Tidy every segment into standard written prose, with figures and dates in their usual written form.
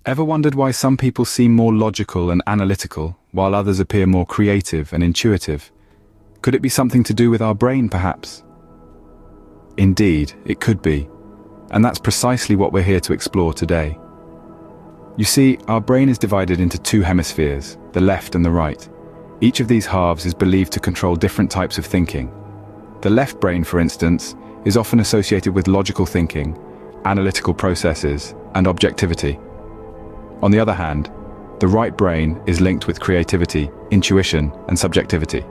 Ever wondered why some people seem more logical and analytical, while others appear more creative and intuitive? Could it be something to do with our brain, perhaps? Indeed, it could be. And that's precisely what we're here to explore today. You see, our brain is divided into two hemispheres, the left and the right. Each of these halves is believed to control different types of thinking. The left brain, for instance, is often associated with logical thinking, analytical processes, and objectivity. On the other hand, the right brain is linked with creativity, intuition, and subjectivity.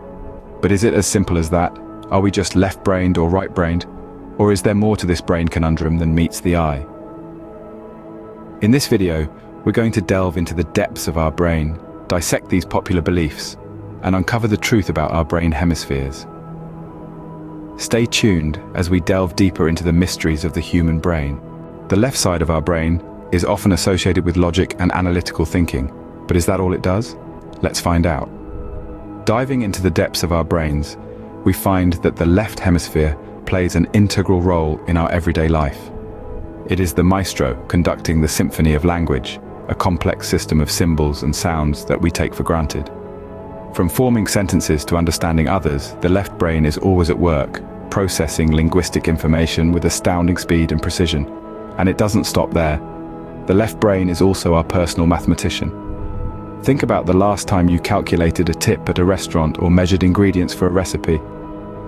But is it as simple as that? Are we just left-brained or right-brained? Or is there more to this brain conundrum than meets the eye? In this video, we're going to delve into the depths of our brain, dissect these popular beliefs, and uncover the truth about our brain hemispheres. Stay tuned as we delve deeper into the mysteries of the human brain. The left side of our brain is often associated with logic and analytical thinking, but is that all it does? Let's find out. Diving into the depths of our brains, we find that the left hemisphere plays an integral role in our everyday life. It is the maestro conducting the symphony of language, a complex system of symbols and sounds that we take for granted. From forming sentences to understanding others, the left brain is always at work, processing linguistic information with astounding speed and precision. And it doesn't stop there. The left brain is also our personal mathematician. Think about the last time you calculated a tip at a restaurant or measured ingredients for a recipe.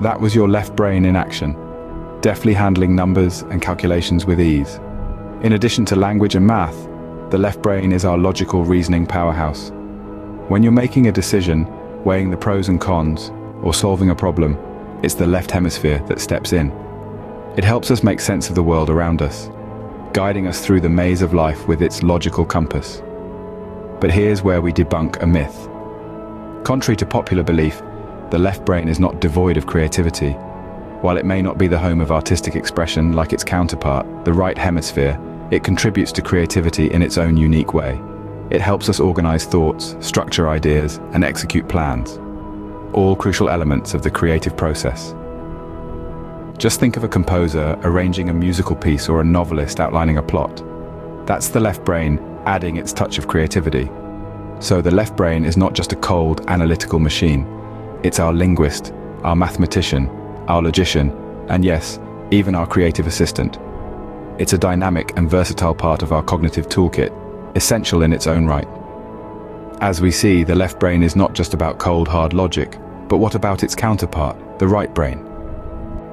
That was your left brain in action, deftly handling numbers and calculations with ease. In addition to language and math, the left brain is our logical reasoning powerhouse. When you're making a decision, weighing the pros and cons, or solving a problem, it's the left hemisphere that steps in. It helps us make sense of the world around us, guiding us through the maze of life with its logical compass. But here's where we debunk a myth. Contrary to popular belief, the left brain is not devoid of creativity. While it may not be the home of artistic expression like its counterpart, the right hemisphere, it contributes to creativity in its own unique way. It helps us organize thoughts, structure ideas, and execute plans. All crucial elements of the creative process. Just think of a composer arranging a musical piece or a novelist outlining a plot. That's the left brain adding its touch of creativity. So the left brain is not just a cold, analytical machine. It's our linguist, our mathematician, our logician, and yes, even our creative assistant. It's a dynamic and versatile part of our cognitive toolkit, essential in its own right. As we see, the left brain is not just about cold, hard logic, but what about its counterpart, the right brain?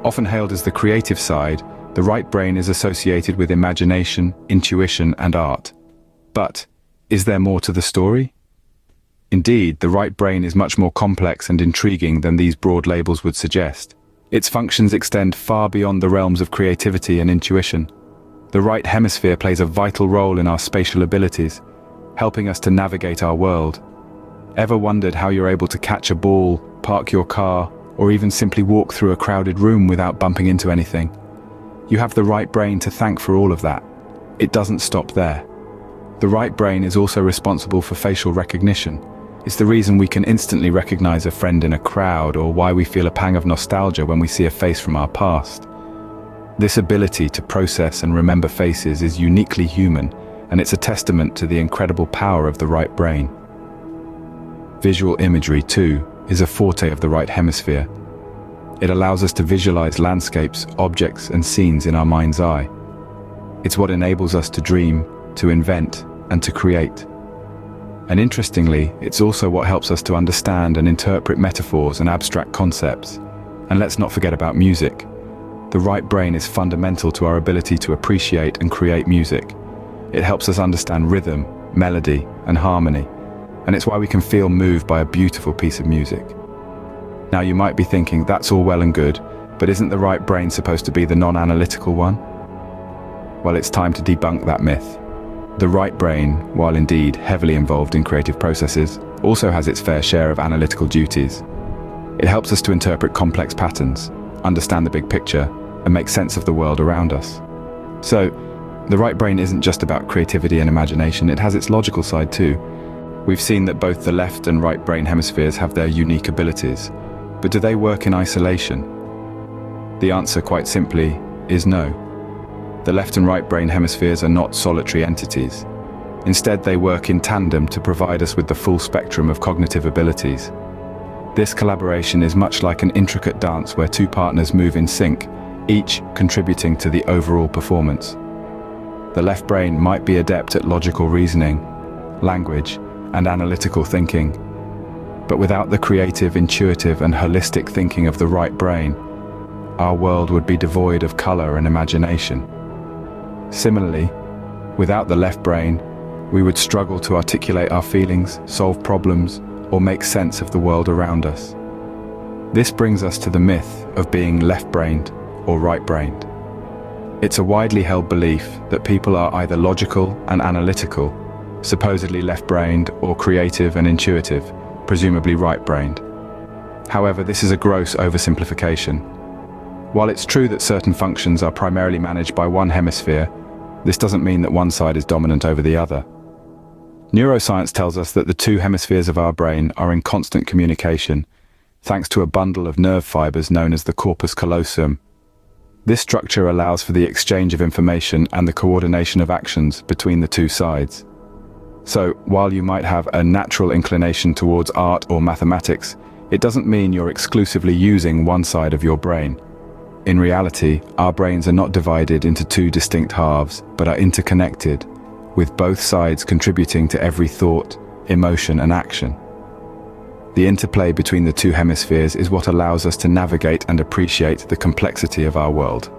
Often hailed as the creative side, the right brain is associated with imagination, intuition, and art. But is there more to the story? Indeed, the right brain is much more complex and intriguing than these broad labels would suggest. Its functions extend far beyond the realms of creativity and intuition. The right hemisphere plays a vital role in our spatial abilities, helping us to navigate our world. Ever wondered how you're able to catch a ball, park your car, or even simply walk through a crowded room without bumping into anything? You have the right brain to thank for all of that. It doesn't stop there. The right brain is also responsible for facial recognition. It's the reason we can instantly recognize a friend in a crowd, or why we feel a pang of nostalgia when we see a face from our past. This ability to process and remember faces is uniquely human, and it's a testament to the incredible power of the right brain. Visual imagery, too, is a forte of the right hemisphere. It allows us to visualize landscapes, objects, and scenes in our mind's eye. It's what enables us to dream, to invent, and to create. And interestingly, it's also what helps us to understand and interpret metaphors and abstract concepts. And let's not forget about music. The right brain is fundamental to our ability to appreciate and create music. It helps us understand rhythm, melody, and harmony. And it's why we can feel moved by a beautiful piece of music. Now you might be thinking, that's all well and good, but isn't the right brain supposed to be the non-analytical one? Well, it's time to debunk that myth. The right brain, while indeed heavily involved in creative processes, also has its fair share of analytical duties. It helps us to interpret complex patterns, understand the big picture, and make sense of the world around us. So, the right brain isn't just about creativity and imagination, it has its logical side too. We've seen that both the left and right brain hemispheres have their unique abilities, but do they work in isolation? The answer, quite simply, is no. The left and right brain hemispheres are not solitary entities. Instead, they work in tandem to provide us with the full spectrum of cognitive abilities. This collaboration is much like an intricate dance where two partners move in sync, each contributing to the overall performance. The left brain might be adept at logical reasoning, language, and analytical thinking, but without the creative, intuitive, and holistic thinking of the right brain, our world would be devoid of color and imagination. Similarly, without the left brain, we would struggle to articulate our feelings, solve problems, or make sense of the world around us. This brings us to the myth of being left-brained or right-brained. It's a widely held belief that people are either logical and analytical, supposedly left-brained, or creative and intuitive, presumably right-brained. However, this is a gross oversimplification. While it's true that certain functions are primarily managed by one hemisphere, this doesn't mean that one side is dominant over the other. Neuroscience tells us that the two hemispheres of our brain are in constant communication, thanks to a bundle of nerve fibers known as the corpus callosum. This structure allows for the exchange of information and the coordination of actions between the two sides. So, while you might have a natural inclination towards art or mathematics, it doesn't mean you're exclusively using one side of your brain. In reality, our brains are not divided into two distinct halves, but are interconnected, with both sides contributing to every thought, emotion, and action. The interplay between the two hemispheres is what allows us to navigate and appreciate the complexity of our world.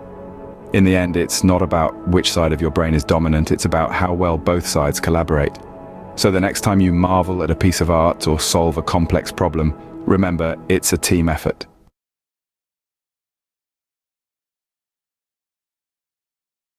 In the end, it's not about which side of your brain is dominant, it's about how well both sides collaborate. So the next time you marvel at a piece of art or solve a complex problem, remember, it's a team effort.